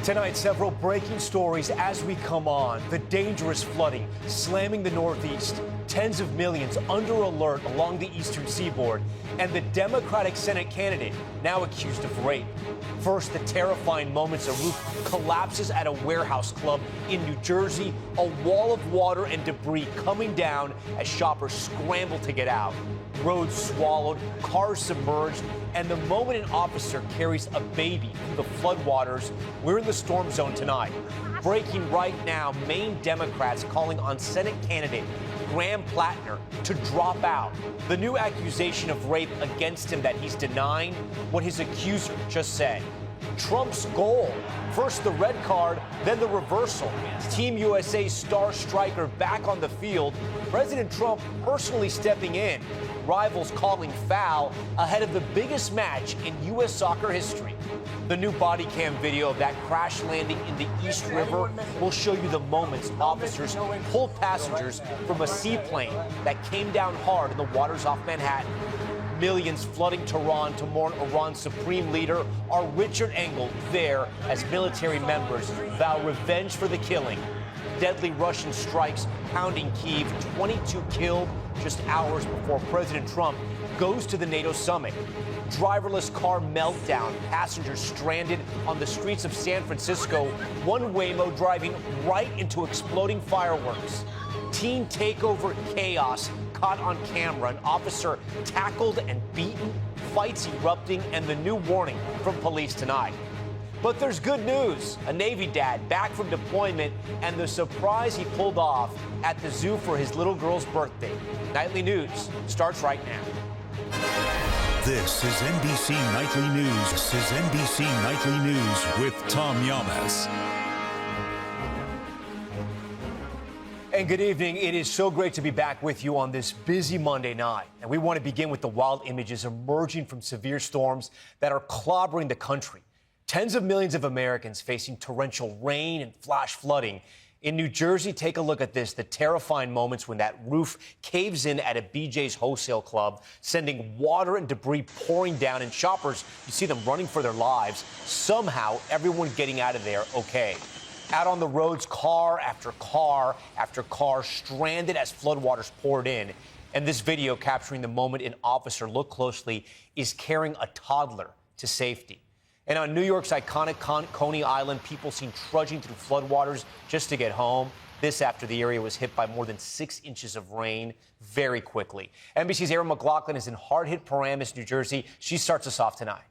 Tonight, several breaking stories as we come on. The dangerous flooding slamming the Northeast, tens of millions under alert along the eastern seaboard, and the Democratic Senate candidate now accused of rape. First, the terrifying moments a roof collapses at a warehouse club in New Jersey, a wall of water and debris coming down as shoppers scramble to get out. Roads swallowed, cars submerged, and the moment an officer carries a baby through the floodwaters. We're in the storm zone tonight. Breaking right now, Maine Democrats calling on Senate candidate Platner to drop out. The new accusation of rape against him that he's denying what his accuser just said. Trump's goal, first the red card, then the reversal. Team USA's star striker back on the field. President Trump personally stepping in. Rivals calling foul ahead of the biggest match in U.S. soccer history. The new body cam video of that crash landing in the East River will show you the moments officers pulled passengers from a seaplane that came down hard in the waters off Manhattan. Millions flooding Tehran to mourn Iran's supreme leader. Our Richard Engel there as military members vow revenge for the killing. Deadly Russian strikes pounding Kyiv, 22 killed just hours before President Trump goes to the NATO summit. Driverless car meltdown, passengers stranded on the streets of San Francisco, one Waymo driving right into exploding fireworks. Teen takeover chaos caught on camera, an officer tackled and beaten, fights erupting, and the new warning from police tonight. But there's good news. A Navy dad back from deployment and the surprise he pulled off at the zoo for his little girl's birthday. Nightly News starts right now. This is NBC Nightly News. This is NBC Nightly News with Tom Yamas. And good evening. It is so great to be back with you on this busy Monday night. And we want to begin with the wild images emerging from severe storms that are clobbering the country. Tens of millions of Americans facing torrential rain and flash flooding. In New Jersey, take a look at this, the terrifying moments when that roof caves in at a BJ's wholesale club, sending water and debris pouring down, and shoppers, you see them running for their lives. Somehow, everyone getting out of there okay. Out on the roads, car after car after car stranded as floodwaters poured in. And this video capturing the moment an officer, look closely, is carrying a toddler to safety. And on New York's iconic Coney Island, people seen trudging through floodwaters just to get home. This after the area was hit by more than 6 inches of rain very quickly. NBC's Erin McLaughlin is in hard-hit Paramus, New Jersey. She starts us off tonight.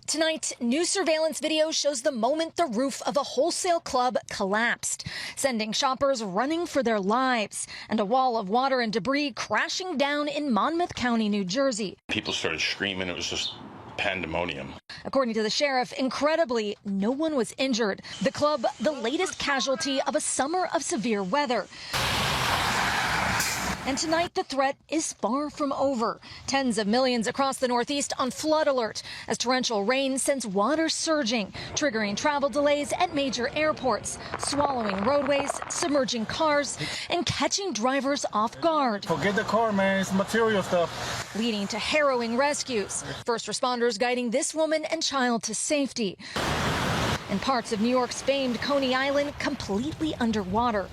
Tonight, new surveillance video shows the moment the roof of a wholesale club collapsed, sending shoppers running for their lives, and a wall of water and debris crashing down in Monmouth County, New Jersey. People started screaming. It was just pandemonium. According to the sheriff, incredibly, no one was injured. The club, the latest casualty of a summer of severe weather. And tonight, the threat is far from over. Tens of millions across the Northeast on flood alert as torrential rain sends water surging, triggering travel delays at major airports, swallowing roadways, submerging cars, and catching drivers off guard. Forget the car, man. It's material stuff. Leading to harrowing rescues. First responders guiding this woman and child to safety. And parts of New York's famed Coney Island completely underwater.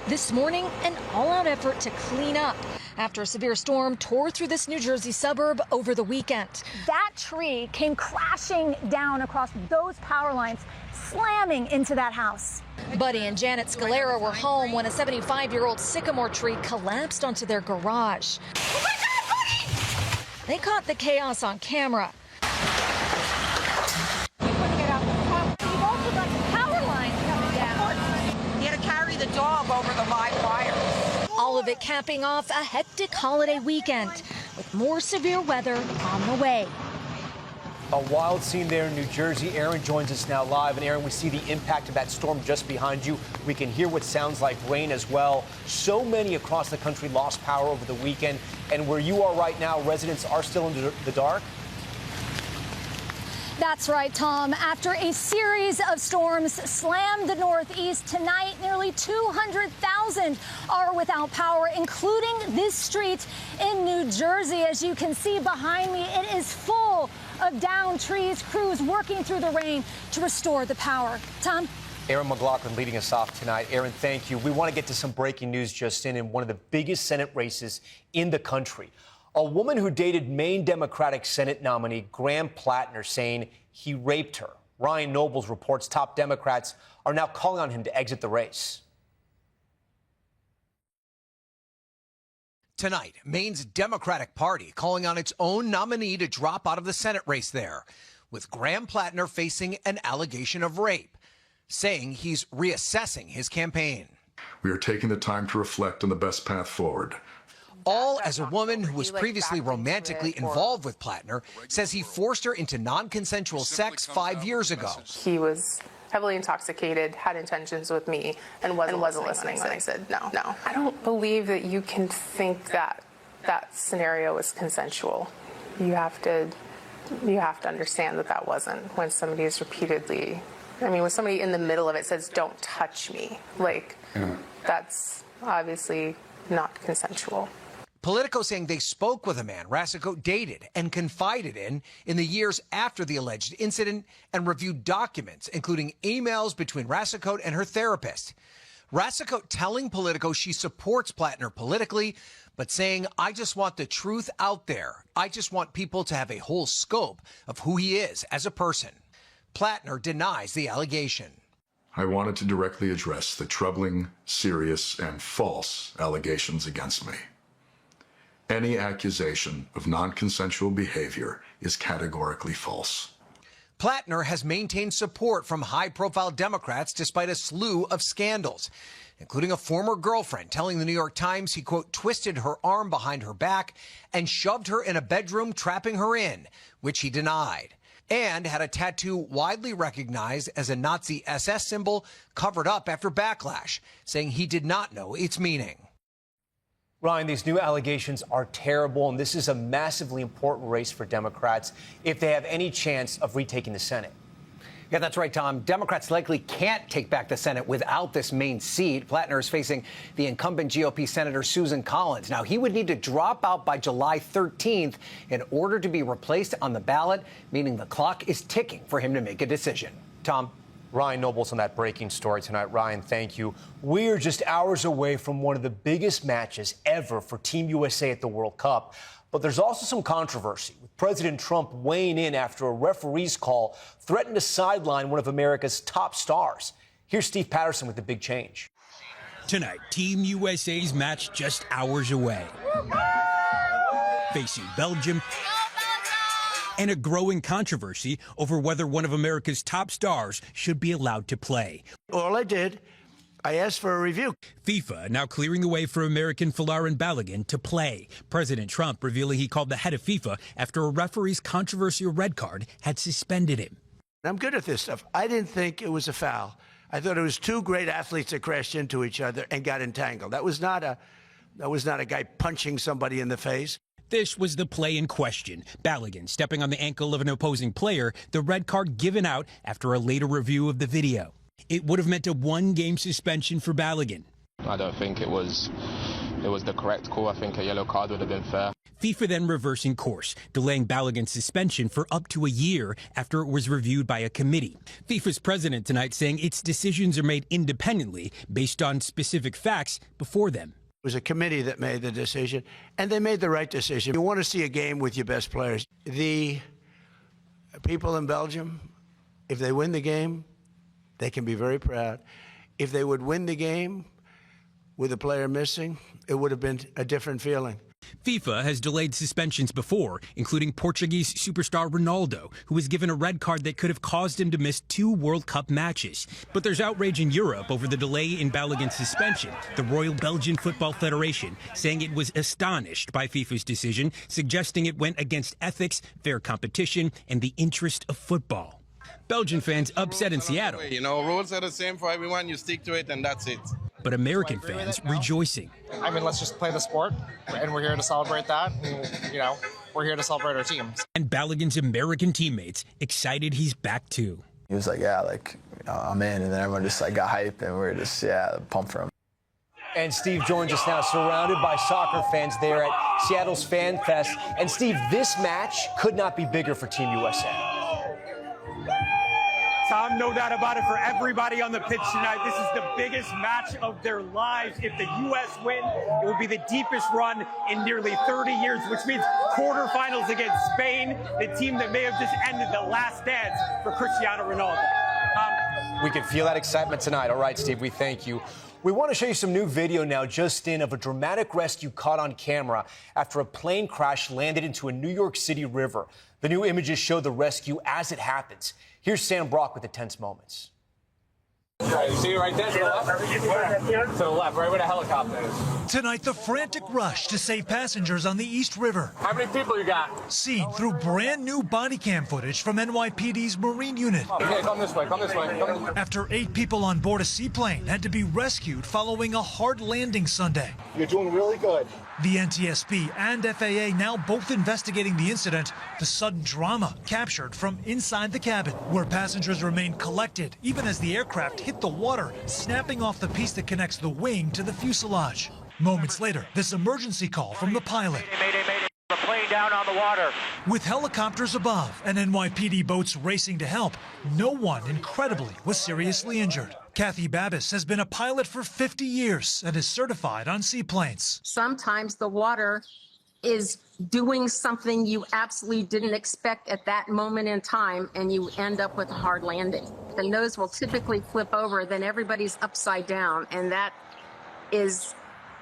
This morning, an all-out effort to clean up after a severe storm tore through this New Jersey suburb over the weekend. That tree came crashing down across those power lines, slamming into that house. Buddy and Janet Scalera were home when a 75-year-old sycamore tree collapsed onto their garage. Oh my God, Buddy! They caught the chaos on camera. The dog over the live wire. All of it capping off a hectic holiday weekend with more severe weather on the way. A wild scene there in New Jersey. Aaron joins us now live. And Aaron, we see the impact of that storm just behind you. We can hear what sounds like rain as well. So many across the country lost power over the weekend. And where you are right now, residents are still in the dark. That's right, Tom. After a series of storms slammed the Northeast, tonight nearly 200,000 are without power, including this street in New Jersey. As you can see behind me, it is full of downed trees, crews working through the rain to restore the power. Tom? Aaron McLaughlin leading us off tonight. Aaron, thank you. We want to get to some breaking news just in one of the biggest Senate races in the country. A woman who dated Maine Democratic Senate nominee Graham Platner saying he raped her. Ryan Nobles reports top Democrats are now calling on him to exit the race. Tonight, Maine's Democratic Party calling on its own nominee to drop out of the Senate race there, with Graham Platner facing an allegation of rape, saying he's reassessing his campaign. We are taking the time to reflect on the best path forward. All as a woman who was previously romantically involved with Platner says he forced her into non-consensual sex 5 years ago. He was heavily intoxicated, had intentions with me, and wasn't listening. And I said, no. I don't believe that you can think that that scenario was consensual. You have to understand that that wasn't. When somebody is repeatedly, when somebody in the middle of it says, don't touch me, that's obviously not consensual. Politico saying they spoke with a man Rasico dated and confided in the years after the alleged incident and reviewed documents, including emails between Rasico and her therapist. Rasico telling Politico she supports Platner politically, but saying, I just want the truth out there. I just want people to have a whole scope of who he is as a person. Platner denies the allegation. I wanted to directly address the troubling, serious, and false allegations against me. Any accusation of non-consensual behavior is categorically false. Platner has maintained support from high-profile Democrats despite a slew of scandals, including a former girlfriend telling the New York Times he, quote, twisted her arm behind her back and shoved her in a bedroom, trapping her in, which he denied, and had a tattoo widely recognized as a Nazi SS symbol covered up after backlash, saying he did not know its meaning. Ryan, these new allegations are terrible, and this is a massively important race for Democrats if they have any chance of retaking the Senate. Yeah, that's right, Tom. Democrats likely can't take back the Senate without this Maine seat. Platner is facing the incumbent GOP Senator Susan Collins. Now, he would need to drop out by July 13th in order to be replaced on the ballot, meaning the clock is ticking for him to make a decision. Tom? Ryan Nobles on that breaking story tonight. Ryan, thank you. We are just hours away from one of the biggest matches ever for Team USA at the World Cup. But there's also some controversy, with President Trump weighing in after a referee's call threatened to sideline one of America's top stars. Here's Steve Patterson with the big change. Tonight, Team USA's match just hours away. Facing Belgium, and a growing controversy over whether one of America's top stars should be allowed to play. All I did, I asked for a review. FIFA now clearing the way for American Folarin Balogun to play. President Trump revealing he called the head of FIFA after a referee's controversial red card had suspended him. I'm good at this stuff. I didn't think it was a foul. I thought it was two great athletes that crashed into each other and got entangled. That was not a guy punching somebody in the face. This was the play in question. Balogun stepping on the ankle of an opposing player, the red card given out after a later review of the video. It would have meant a one-game suspension for Balogun. I don't think it was the correct call. I think a yellow card would have been fair. FIFA then reversing course, delaying Balogun's suspension for up to a year after it was reviewed by a committee. FIFA's president tonight saying its decisions are made independently based on specific facts before them. It was a committee that made the decision, and they made the right decision. You want to see a game with your best players. The people in Belgium, if they win the game, they can be very proud. If they would win the game with a player missing, it would have been a different feeling. FIFA has delayed suspensions before, including Portuguese superstar Ronaldo, who was given a red card that could have caused him to miss 2 World Cup matches. But there's outrage in Europe over the delay in Balogun's suspension. The Royal Belgian Football Federation saying it was astonished by FIFA's decision, suggesting it went against ethics, fair competition, and the interest of football. Belgian fans upset in Seattle. You know, rules are the same for everyone. You stick to it, and that's it. But American fans rejoicing. I mean, let's just play the sport, and we're here to celebrate that. And, you know, we're here to celebrate our teams. And Balogun's American teammates excited he's back too. He was like, yeah, like, I'm in. And then everyone just like got hyped, and we were just, pumped for him. And Steve joins us now, surrounded by soccer fans there at Seattle's Fan Fest. And Steve, this match could not be bigger for Team USA. Tom, no doubt about it, for everybody on the pitch tonight, this is the biggest match of their lives. If the U.S. win, it would be the deepest run in nearly 30 years, which means quarterfinals against Spain, the team that may have just ended the last dance for Cristiano Ronaldo. We can feel that excitement tonight. All right, Steve, we thank you. We want to show you some new video now just in of a dramatic rescue caught on camera after a plane crash landed into a New York City river. The new images show the rescue as it happens. Here's Sam Brock with the tense moments. Right, you see it right there to the left? To the left, right where the helicopter is. Tonight, the frantic rush to save passengers on the East River. How many people you got? Seen through brand new body cam footage from NYPD's Marine Unit. Okay, come this way, come this way. After 8 people on board a seaplane had to be rescued following a hard landing Sunday. You're doing really good. The NTSB and FAA now both investigating the incident, the sudden drama captured from inside the cabin, where passengers remained collected even as the aircraft hit the water, snapping off the piece that connects the wing to the fuselage. Moments later, this emergency call from the pilot. Mayday, the plane down on the water. With helicopters above and NYPD boats racing to help, no one, incredibly, was seriously injured. Kathy Babis has been a pilot for 50 years and is certified on seaplanes. Sometimes the water is doing something you absolutely didn't expect at that moment in time, and you end up with a hard landing. The nose will typically flip over, then everybody's upside down, and that is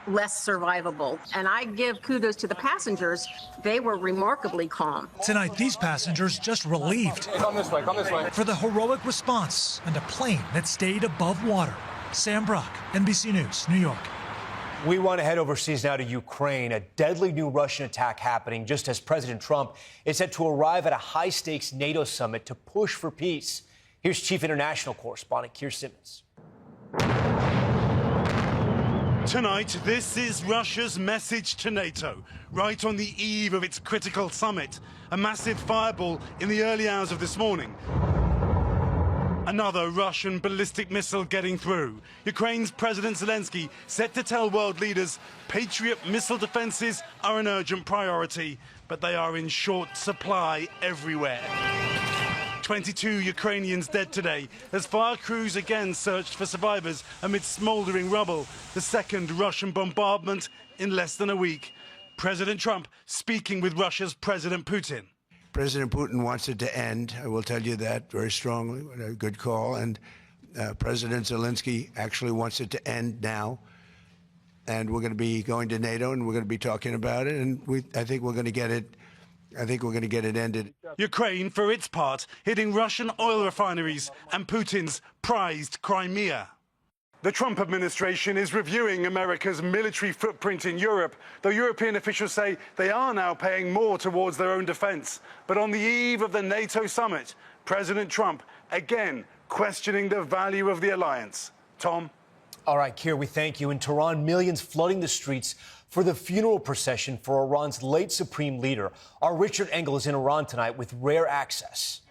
less survivable. And I give kudos to the passengers. They were remarkably calm. Tonight, these passengers just relieved. Hey, come this way, come this way. For the heroic response and a plane that stayed above water. Sam Brock, NBC News, New York. We want to head overseas now to Ukraine. A deadly new Russian attack happening just as President Trump is set to arrive at a high-stakes NATO summit to push for peace. Here's Chief International Correspondent Keir Simmons. Tonight, this is Russia's message to NATO, right on the eve of its critical summit. A massive fireball in the early hours of this morning. Another Russian ballistic missile getting through. Ukraine's President Zelensky set to tell world leaders Patriot missile defenses are an urgent priority, but they are in short supply everywhere. 22 Ukrainians dead today as fire crews again searched for survivors amid smouldering rubble. The second Russian bombardment in less than a week. President Trump speaking with Russia's President Putin. President Putin wants it to end. I will tell you that very strongly. A good call. And President Zelensky actually wants it to end now. And we're going to be going to NATO and we're going to be talking about it. And I think we're going to get it. I think we're going to get it ended. Ukraine, for its part, hitting Russian oil refineries and Putin's prized Crimea. The Trump administration is reviewing America's military footprint in Europe, though European officials say they are now paying more towards their own defense. But on the eve of the NATO summit, President Trump again questioning the value of the alliance. Tom? All right, Keir, we thank you. In Tehran, millions flooding the streets for the funeral procession for Iran's late supreme leader. Our Richard Engel is in Iran tonight with rare access.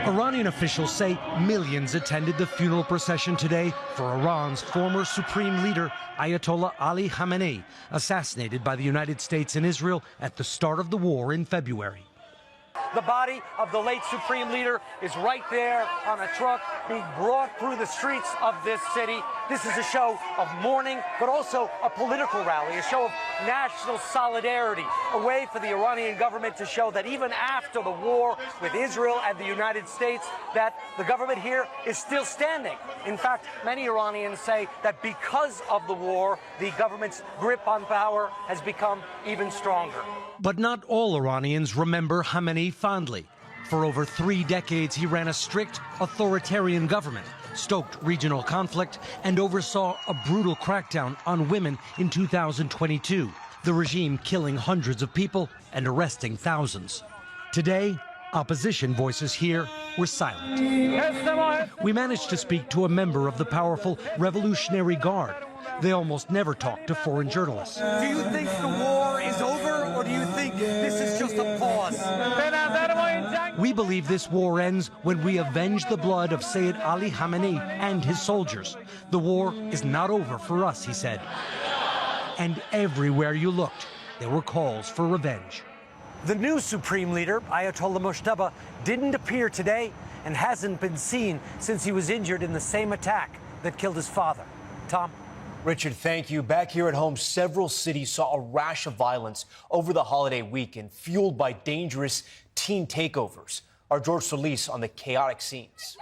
Iranian officials say millions attended the funeral procession today for Iran's former supreme leader, Ayatollah Ali Khamenei, assassinated by the United States and Israel at the start of the war in February. The body of the late supreme leader is right there on a truck being brought through the streets of this city. This is a show of mourning, but also a political rally, a show of national solidarity, a way for the Iranian government to show that even after the war with Israel and the United States, that the government here is still standing. In fact, many Iranians say that because of the war, the government's grip on power has become even stronger. But not all Iranians remember Khamenei fondly. For over 3 decades, he ran a strict, authoritarian government, stoked regional conflict, and oversaw a brutal crackdown on women in 2022, the regime killing hundreds of people and arresting thousands. Today, opposition voices here were silent. We managed to speak to a member of the powerful Revolutionary Guard. They almost never talk to foreign journalists. Do you think the war is over, or do you think this is just a pause? We believe this war ends when we avenge the blood of Sayyid Ali Khamenei and his soldiers. The war is not over for us, he said. And everywhere you looked, there were calls for revenge. The new Supreme Leader, Ayatollah Moshtaba, didn't appear today and hasn't been seen since he was injured in the same attack that killed his father. Tom? Richard, thank you. Back here at home, several cities saw a rash of violence over the holiday weekend, fueled by dangerous teen takeovers. Our George Solis on the chaotic scenes.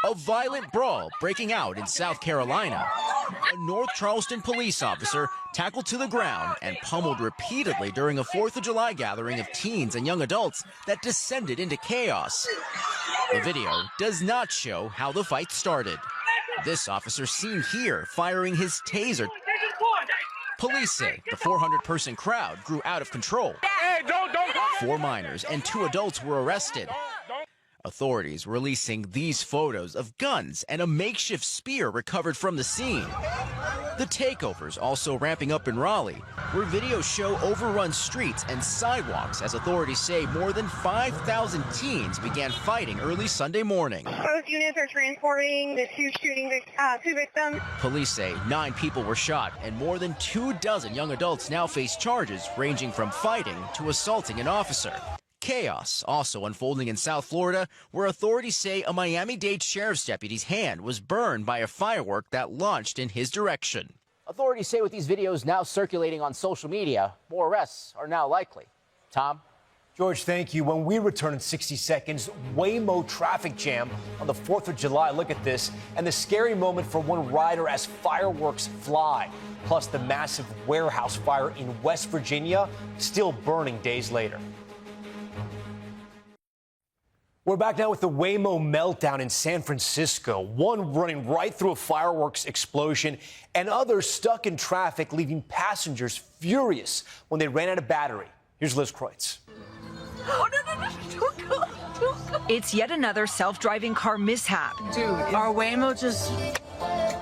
A violent brawl breaking out in South Carolina. A North Charleston police officer tackled to the ground and pummeled repeatedly during a 4th of July gathering of teens and young adults that descended into chaos. The video does not show how the fight started. This officer seen here firing his taser. Police say the 400-person crowd grew out of control. 4 minors and 2 adults were arrested. Authorities releasing these photos of guns and a makeshift spear recovered from the scene. The takeovers also ramping up in Raleigh, where videos show overrun streets and sidewalks as authorities say more than 5,000 teens began fighting early Sunday morning. Both units are transporting the 2 victims. Police say 9 people were shot and more than 24 young adults now face charges ranging from fighting to assaulting an officer. Chaos also unfolding in South Florida, where authorities say a Miami-Dade sheriff's deputy's hand was burned by a firework that launched in his direction. Authorities say with these videos now circulating on social media, more arrests are now likely. Tom? George, thank you. When we return in 60 seconds, Waymo traffic jam on the 4th of July. Look at this. And the scary moment for one rider as fireworks fly. Plus the massive warehouse fire in West Virginia, still burning days later. We're back now with the Waymo meltdown in San Francisco. One running right through a fireworks explosion and others stuck in traffic, leaving passengers furious when they ran out of battery. Here's Liz Kreutz. Oh, no, don't go. It's yet another self-driving car mishap. Dude, our Waymo just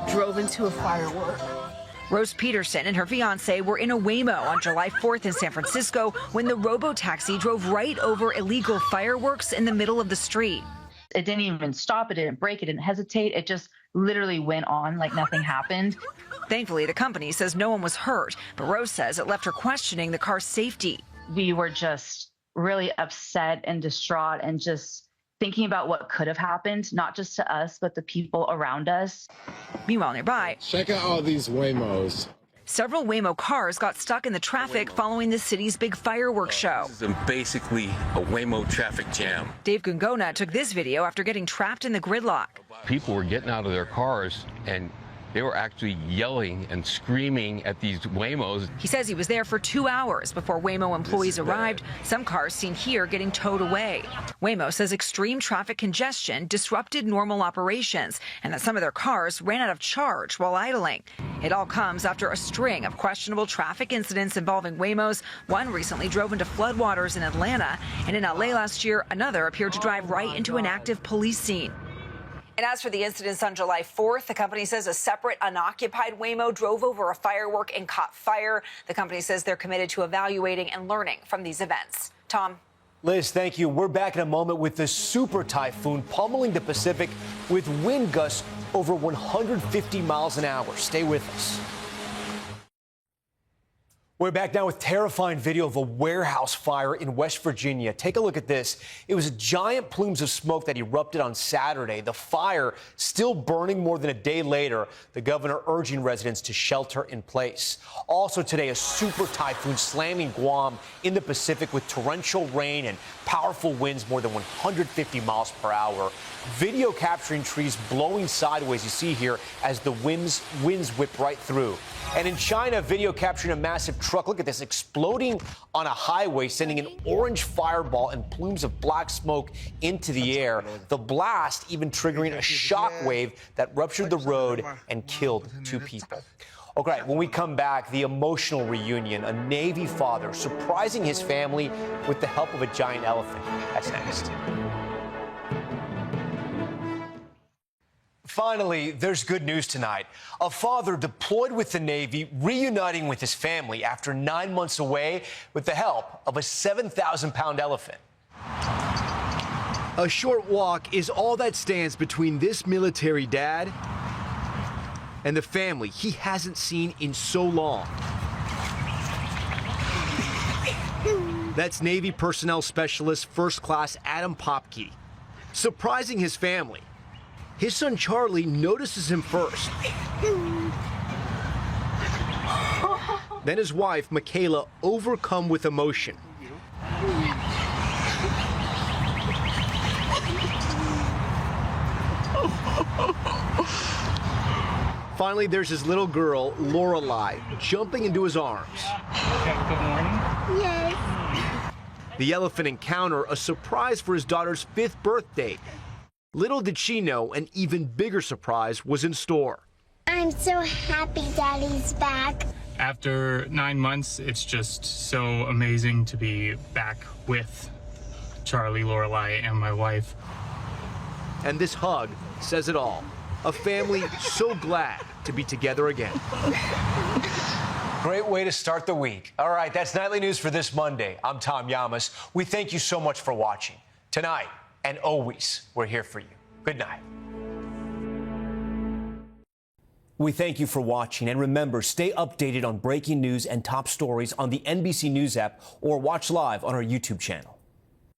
drove into a firework. Rose Peterson and her fiance were in a Waymo on July 4th in San Francisco when the robo-taxi drove right over illegal fireworks in the middle of the street. It didn't even stop. It didn't brake. It didn't hesitate. It just literally went on like nothing happened. Thankfully, the company says no one was hurt, but Rose says it left her questioning the car's safety. We were just really upset and distraught and just thinking about what could have happened, not just to us, but the people around us. Meanwhile, nearby, check out all these Waymos. Several Waymo cars got stuck in the traffic following the city's big fireworks show. This is basically a Waymo traffic jam. Dave Gungona took this video after getting trapped in the gridlock. People were getting out of their cars and they were actually yelling and screaming at these Waymos. He says he was there for 2 hours before Waymo employees arrived. Some cars seen here getting towed away. Waymo says extreme traffic congestion disrupted normal operations and that some of their cars ran out of charge while idling. It all comes after a string of questionable traffic incidents involving Waymos. One recently drove into floodwaters in Atlanta, and in LA last year, another appeared to drive right into an active police scene. And as for the incidents on July 4th, the company says a separate unoccupied Waymo drove over a firework and caught fire. The company says they're committed to evaluating and learning from these events. Tom? Liz, thank you. We're back in a moment with the super typhoon pummeling the Pacific with wind gusts over 150 miles an hour. Stay with us. We're back now with terrifying video of a warehouse fire in West Virginia. Take a look at this. It was giant plumes of smoke that erupted on Saturday. The fire still burning more than a day later. The governor urging residents to shelter in place. Also today, a super typhoon slamming Guam in the Pacific with torrential rain and powerful winds more than 150 miles per hour. Video capturing trees blowing sideways, you see here, as the winds whip right through. And in China, video capturing a massive truck, look at this, exploding on a highway, sending an orange fireball and plumes of black smoke into the air. The blast even triggering a shock wave that ruptured the road and killed 2 people. Okay, when we come back, the emotional reunion, a Navy father surprising his family with the help of a giant elephant. That's next. Finally, there's good news tonight. A father deployed with the Navy reuniting with his family after 9 months away with the help of a 7,000-pound elephant. A short walk is all that stands between this military dad and the family he hasn't seen in so long. That's Navy Personnel Specialist First Class Adam Popke. Surprising his family, his son Charlie notices him first. Then his wife, Michaela, overcome with emotion. Finally, there's his little girl, Lorelei, jumping into his arms. Good morning. Yes. The elephant encounter, a surprise for his daughter's 5th birthday. Little did she know an even bigger surprise was in store. I'm so happy Daddy's back. After 9 months, it's just so amazing to be back with Charlie, Lorelei, and my wife. And this hug says it all. A family so glad to be together again. Great way to start the week. All right, that's Nightly News for this Monday. I'm Tom Llamas. We thank you so much for watching. Tonight and always, we're here for you. Good night. We thank you for watching. And remember, stay updated on breaking news and top stories on the NBC News app or watch live on our YouTube channel.